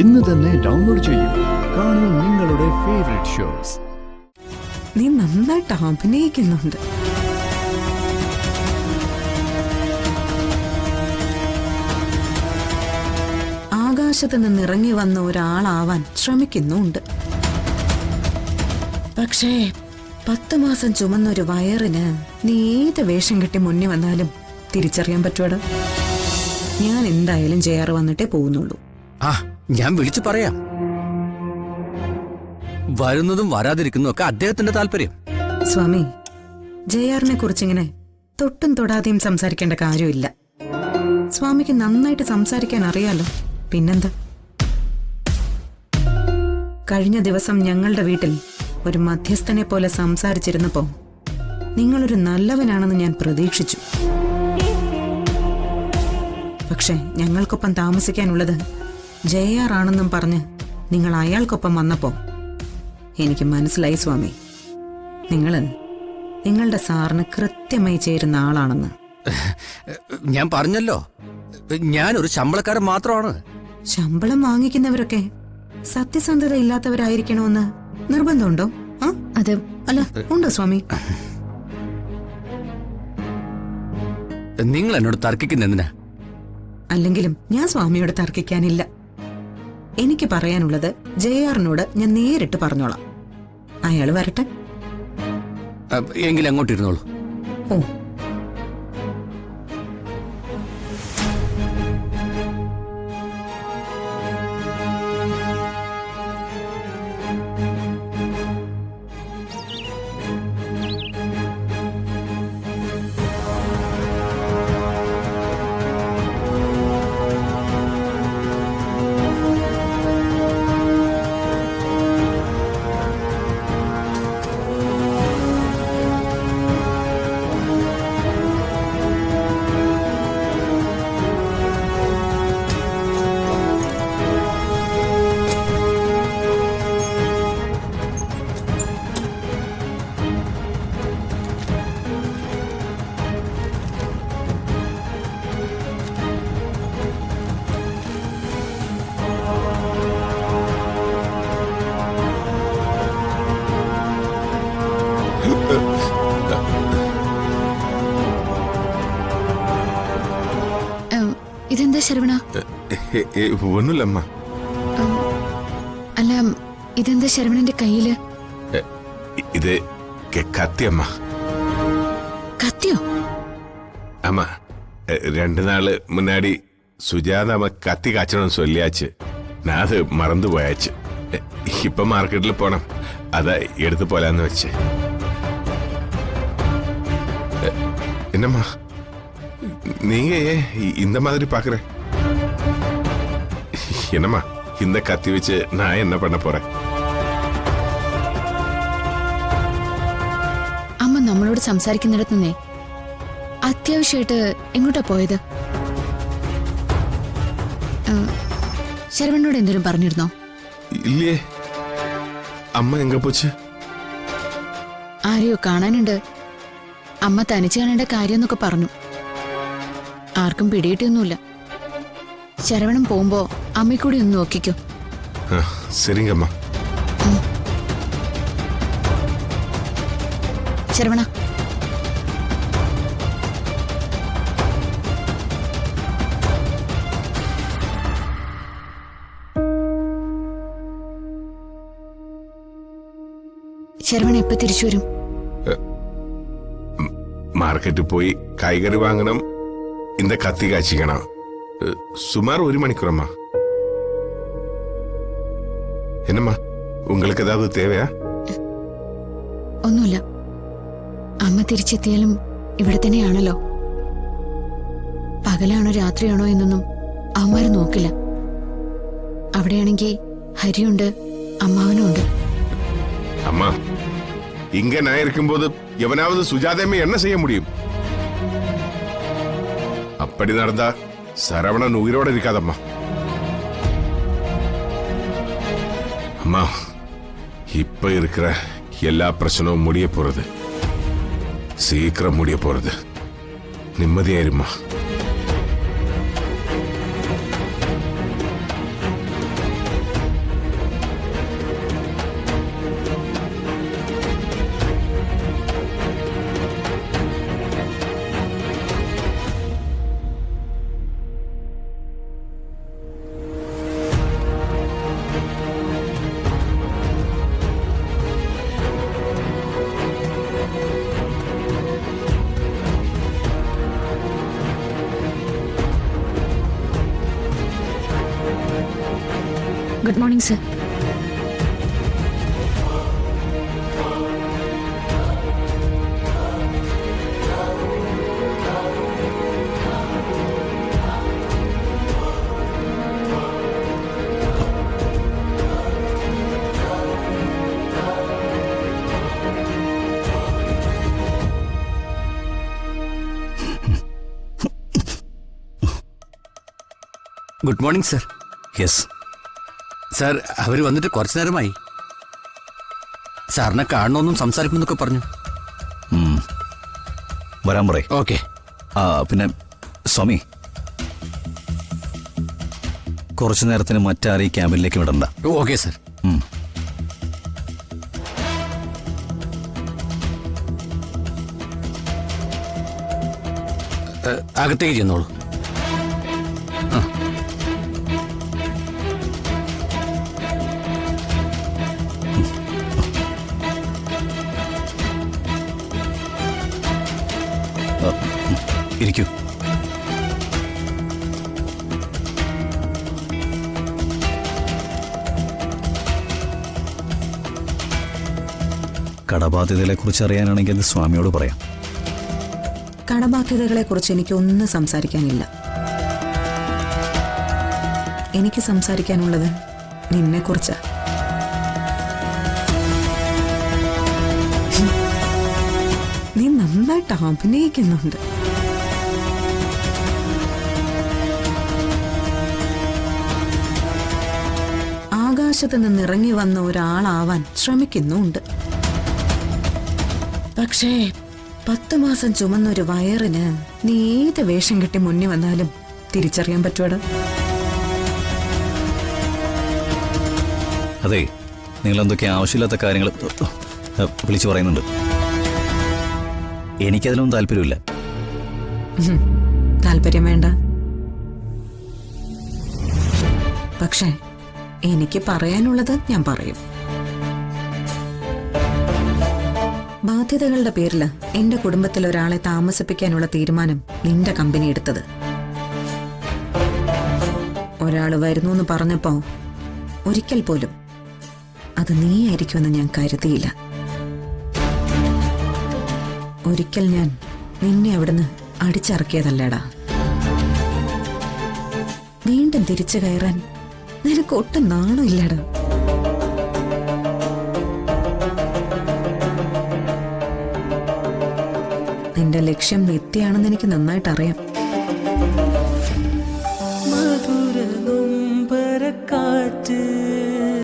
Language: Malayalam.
ഇന്ന് തന്നെ ഡൗൺലോഡ് ചെയ്യൂ. കാണൂ നിങ്ങളുടെ ഫേവറേറ്റ് ഷോസ്. നീ നന്നായിട്ട് അഭിനയിക്കുന്നുണ്ട്. ആകാശത്ത് നിന്ന് ഇറങ്ങി വന്ന ഒരാളാവാൻ ശ്രമിക്കുന്നുണ്ട്. പക്ഷേ 10 മാസം ചുമന്നൊരു വയറിന് നീ ഏത് വേഷം കെട്ടി മുന്നിൽ വന്നാലും തിരിച്ചറിയാൻ പറ്റുവാടോ. ഞാൻ എന്തായാലും ജയാറ് വന്നിട്ടേ പോകുന്നുള്ളൂ. ഞാൻ വിളിച്ചു പറയാം. വരുന്നതും വരാതിരിക്കുന്നതും ഒക്കെ അദ്ദേഹത്തിന്റെ താല്പര്യം. സ്വാമി, ജയാറിനെ കുറിച്ചിങ്ങനെ തൊട്ടും തൊടാതെയും സംസാരിക്കേണ്ട കാര്യമില്ല. സ്വാമിക്ക് നന്നായിട്ട് സംസാരിക്കാൻ അറിയാലോ. പിന്നെന്താ? കഴിഞ്ഞ ദിവസം ഞങ്ങളുടെ വീട്ടിൽ ഒരു മധ്യസ്ഥനെ പോലെ സംസാരിച്ചിരുന്നപ്പോ നിങ്ങളൊരു നല്ലവനാണെന്ന് ഞാൻ പ്രതീക്ഷിച്ചു. പക്ഷെ ഞങ്ങൾക്കൊപ്പം താമസിക്കാനുള്ളത് ജയാറാണെന്നും പറഞ്ഞ് നിങ്ങൾ അയാൾക്കൊപ്പം വന്നപ്പോ എനിക്ക് മനസ്സിലായി സ്വാമി, നിങ്ങളുടെ സാറിന് കൃത്യമായി ചേരുന്ന ആളാണെന്ന്. ഞാൻ പറഞ്ഞല്ലോ, ഞാനൊരു ശമ്പളക്കാരൻ മാത്രമാണ്. ശമ്പളം വാങ്ങിക്കുന്നവരൊക്കെ സത്യസന്ധത ഇല്ലാത്തവരായിരിക്കണമെന്ന് നിർബന്ധമുണ്ടോ? അത് അല്ല, ഉണ്ടോ സ്വാമി? നിങ്ങൾ എന്നോട് തർക്കിക്കുന്നതിനാ? അല്ലെങ്കിലും ഞാൻ സ്വാമിയോട് തർക്കിക്കാനില്ല. എനിക്ക് പറയാനുള്ളത് ജയാറിനോട് ഞാൻ നേരിട്ട് പറഞ്ഞോളാം. അയാള് വരട്ടെ. എങ്കിലും അങ്ങോട്ടിരുന്നോളൂ. ഓ, ഇതെന്താ ശരവണ? ഒന്നുമില്ലമ്മ. അല്ല, ഇതെന്താ ശരവണന്റെ കയ്യില്? ഇത് കത്തിയമ്മ. കത്തിയോ? അമ്മ, 2 നാള് മുന്നാടി സുജാത അമ്മ കത്തി കാച്ചണം ചൊല്ലിയാച്ച്. ഞാൻ അത് മറന്നു പോയാച്ച്. ഇപ്പൊ മാർക്കറ്റിൽ പോണം, അതാ എടുത്തു പോലാന്ന് വെച്ച്. എന്നമ്മ நீங்க ஏன் இந்த மாதிரி பாக்குற? என்னம்மா, இந்த கத்தி வச்சு நான் என்ன பண்ண போறேன்? അമ്മ നമ്മളോട് സംസാരിക്കുന്നിടത്ത് നിന്നേ അത്യാവശ്യമായിട്ട് എങ്ങോട്ടാ പോയത്? ശരവണനോട് എന്തെങ്കിലും പറഞ്ഞിരുന്നോ? ഇല്ലേ. അമ്മ എങ്ക പോച്ച്? ആരെയോ കാണാനുണ്ട്, അമ്മ തനിച്ച് കാണേണ്ട കാര്യം എന്നൊക്കെ പറഞ്ഞു. ആർക്കും പിടിയിട്ടൊന്നുമില്ല. ശരവണൻ പോകുമ്പോ അമ്മക്കൂടി ഒന്ന് നോക്കിക്കോ. ശരിങ്ങമ്മ. ശരവണ, ശരവണ എപ്പോ തിരിച്ചു വരും? മാർക്കറ്റിൽ പോയി കായ്കറി വാങ്ങണം, இந்த கத்தி காய்ச்சிக்கணும். சுமார் 1 மணிக்கூறம்மா. என்னம்மா, உங்களுக்கு ஏதாவது தேவையா? ഒന്നുമില്ല. അമ്മ തിരിച്ചെത്തിയാലും ഇവിടെ തന്നെയാണല്ലോ. പകലാണോ രാത്രിയാണോ എന്നൊന്നും അമ്മമാര് നോക്കില്ല. അവിടെയാണെങ്കിൽ ഹരിയുണ്ട്, അമ്മാവനും ഉണ്ട്. அம்மா, இங்க நான் இருக்கும்போது எவனாவது சுஜாதையம்மை என்ன செய்ய முடியும்? அப்படி நடந்தா சரவணன் உயிரோட இருக்காதம்மா. அம்மா, இப்ப இருக்கிற எல்லா பிரச்சனையும் முடிய போறது, சீக்கிரம் முடிய போறது. நிம்மதியாயிருமா? Good morning sir. Good morning sir. Yes. Sir അവർ വന്നിട്ട് കുറച്ചു നേരമായി. സാറിനെ കാണണമെന്നും സംസാരിക്കണമെന്നൊക്കെ പറഞ്ഞു. വരാൻ പറയ്. ഓക്കെ. പിന്നെ സ്വാമി, കുറച്ചു നേരത്തിന് മറ്റാരെയും ക്യാബിനിലേക്ക് വിടണ്ട. Okay sir. അകത്തേക്ക് ചെന്നോളൂ. ഇരിക്കൂ. കടബാധ്യതകളെ കുറിച്ച് അറിയാനാണെങ്കിൽ അത് സ്വാമിയോട് പറയാം. കടബാധ്യതകളെ കുറിച്ച് എനിക്കൊന്നും സംസാരിക്കാനില്ല. എനിക്ക് സംസാരിക്കാനുള്ളത് നിന്നെ കുറിച്ചാ. നീ നന്നായിട്ട് അഭിനയിക്കുന്നുണ്ട്. ആകാശത്ത് നിന്ന് ഇറങ്ങി വന്ന ഒരാളാവാൻ ശ്രമിക്കുന്നുണ്ട്. പക്ഷേ 10 മാസം ചുമന്നൊരു വയറിന് നീ ഏത് വേഷം കെട്ടി മുന്നിൽ വന്നാലും തിരിച്ചറിയാൻ പറ്റുവട. അതെ, നിങ്ങൾ എന്തൊക്കെ ആവശ്യമില്ലാത്ത കാര്യങ്ങൾ വിളിച്ചു പറയുന്നുണ്ട്. എനിക്കതിലൊന്നും താല്പര്യമില്ല. താല്പര്യം വേണ്ട. പക്ഷേ എനിക്ക് പറയാനുള്ളത് ഞാൻ പറയും. ബാധ്യതകളുടെ പേരിൽ എന്റെ കുടുംബത്തിൽ ഒരാളെ താമസിപ്പിക്കാനുള്ള തീരുമാനം നിന്റെ കമ്പനി എടുത്തത്. ഒരാൾ വരുന്നു എന്ന് പറഞ്ഞപ്പോ ഒരിക്കൽ പോലും അത് നീയായിരിക്കുമെന്ന് ഞാൻ കരുതിയില്ല. ഒരിക്കൽ ഞാൻ നിന്നെ അവിടുന്ന് അടിച്ചിറക്കിയതല്ലേടാ. വീണ്ടും തിരിച്ചു കയറാൻ നിനക്ക് ഒട്ടും നാണമില്ലടാ. നിന്റെ ലക്ഷ്യം നിത്യയാണെന്ന് എനിക്ക് നന്നായിട്ട് അറിയാം.